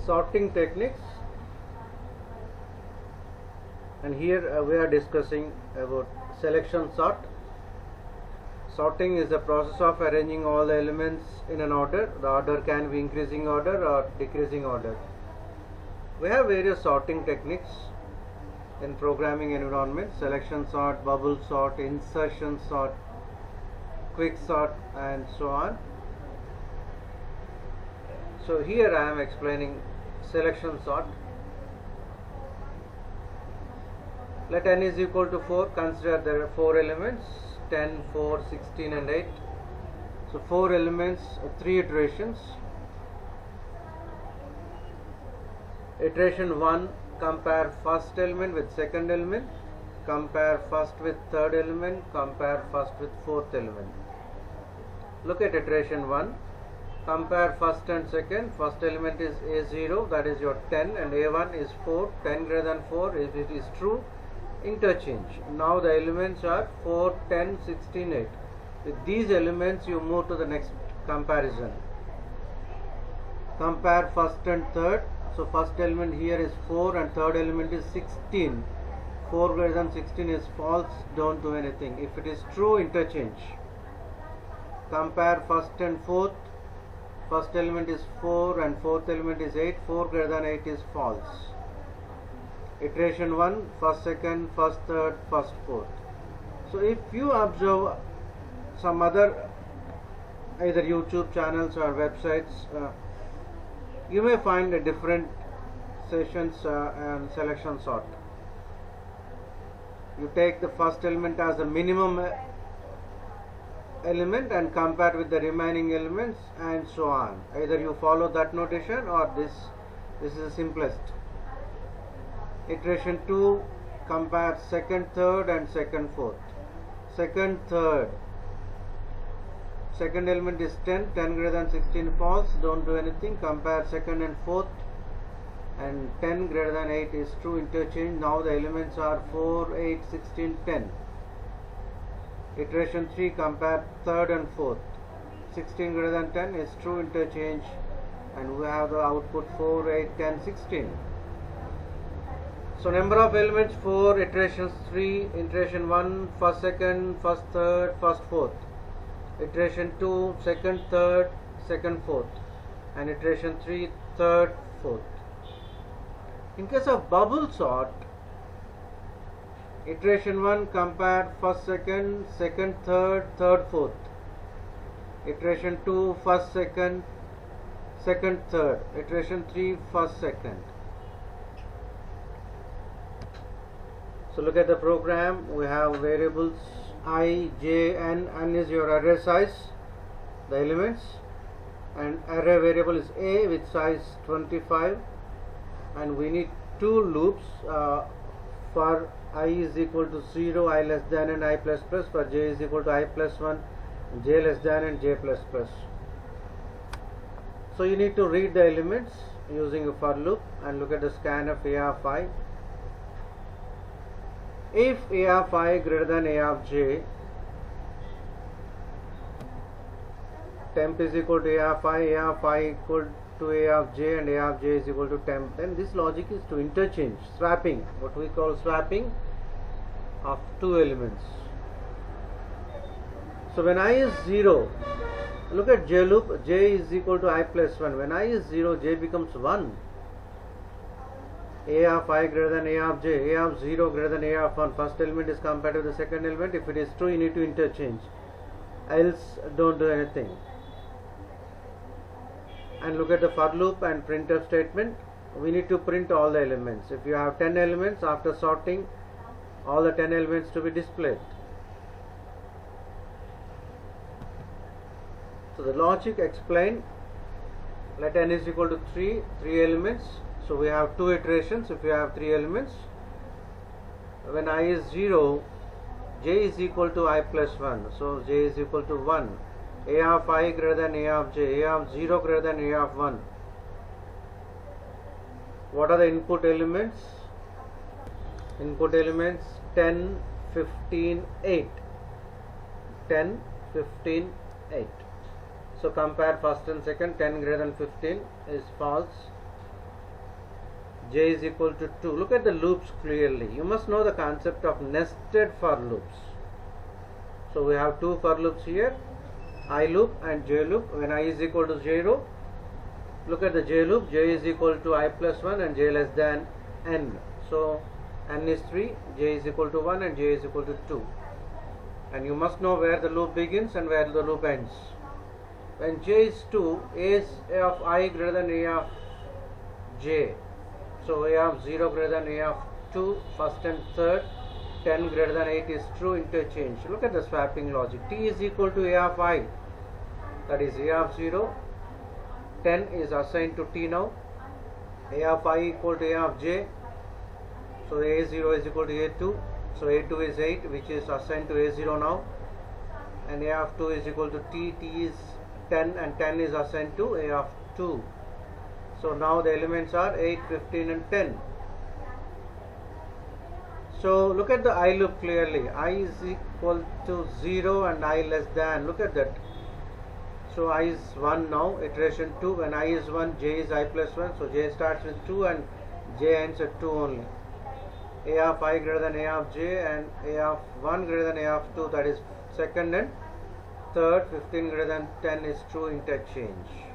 sorting techniques, and here we are discussing about selection sort. Sorting is the process of arranging all the elements in an order. The order can be increasing order or decreasing order. We have various sorting techniques in programming environment: selection sort, bubble sort, insertion sort, quick sort, and so on. So here I am explaining selection sort. Let n is equal to 4. Consider there are 4 elements: 10, 4, 16 and 8. So 4 elements, 3 iterations. Iteration 1, compare first element with second element, compare first with third element, compare first with fourth element. Look at iteration 1. Compare first and second. First element is A0, that is your 10, and A1 is 4. 10 greater than 4. If it is true, interchange. Now the elements are 4, 10, 16, 8. With these elements you move to the next comparison. Compare first and third. So first element here is 4 and third element is 16. 4 greater than 16 is false, don't do anything. If it is true, interchange. Compare first and fourth. First element is 4 and fourth element is 8. 4 greater than 8 is false. Iteration 1, first, second, first, third, first, fourth. So if you observe some other either YouTube channels or websites, you may find a different sessions and selection sort. You take the first element as the minimum element and compare with the remaining elements, and so on. Either you follow that notation or this is the simplest. Iteration 2, compare second, third and second, fourth. Second, third. Second element is 10. 10 greater than 16 false, don't do anything. Compare second and fourth, and 10 greater than 8 is true, interchange. Now the elements are 4, 8, 16, 10. Iteration 3, compare third and fourth. 16 greater than 10 is true, interchange, and we have the output 4, 8, 10, 16. So number of elements 4, iterations 3, iteration 1, first, second, first, third, first, fourth. Iteration 2, second, third, second, fourth, and iteration 3, third, fourth. In case of bubble sort, iteration 1, compare first, second, second, third, third, fourth. Iteration 2, first, second, second, third. Iteration 3, first, second. So look at the program. We have variables I, J, N. N is your array size, the elements, and array variable is A with size 25, and we need 2 loops for I is equal to 0, I less than and I plus plus, for J is equal to I plus 1, J less than and J plus plus. So you need to read the elements using a for loop and look at the scan of A of I. If A of I greater than A of J, temp is equal to A of I equal to A of J, and A of J is equal to temp, then this logic is to interchange, swapping, what we call swapping of 2 elements. So when I is 0, look at J loop, J is equal to I plus 1. When I is 0, J becomes 1. A of I greater than A of J, A of 0 greater than A of 1. First element is compared to the second element. If it is true, you need to interchange, else don't do anything. And look at the for loop and printf statement. We need to print all the elements. If you have 10 elements, after sorting, all the 10 elements to be displayed. So the logic explained. Let n is equal to 3 elements. So we have 2 iterations if you have 3 elements. When I is 0, J is equal to I plus 1. So J is equal to 1. A of I greater than A of J, A of 0 greater than A of 1. What are the input elements? Input elements 10, 15, 8. 10, 15, 8. So compare first and second. 10 greater than 15 is false. j is equal to 2. Look at the loops clearly. You must know the concept of nested for loops. So we have two for loops here, I loop and j loop. When I is equal to 0, look at the j loop, j is equal to I plus 1 and j less than n. So n is 3, j is equal to 1 and j is equal to 2. And you must know where the loop begins and where the loop ends. When j is 2, a is a of I greater than a of j. So a of 0 greater than a of 2, first and third, 10 greater than 8 is true interchange. Look at the swapping logic. T is equal to a of I, that is a of 0. 10 is assigned to T now. A of I equal to a of j. So a0 is equal to a2. So a2 is 8, which is assigned to a0 now. And a of 2 is equal to T. T is 10 and 10 is assigned to a of 2. So now the elements are 8, 15 and 10. So look at the I loop clearly. I is equal to 0 and I less than. Look at that. So I is 1 now, iteration 2. When I is 1, j is I plus 1. So j starts with 2 and j ends at 2 only. A of I greater than a of j and a of 1 greater than a of 2, that is second and third. 15 greater than 10 is true interchange.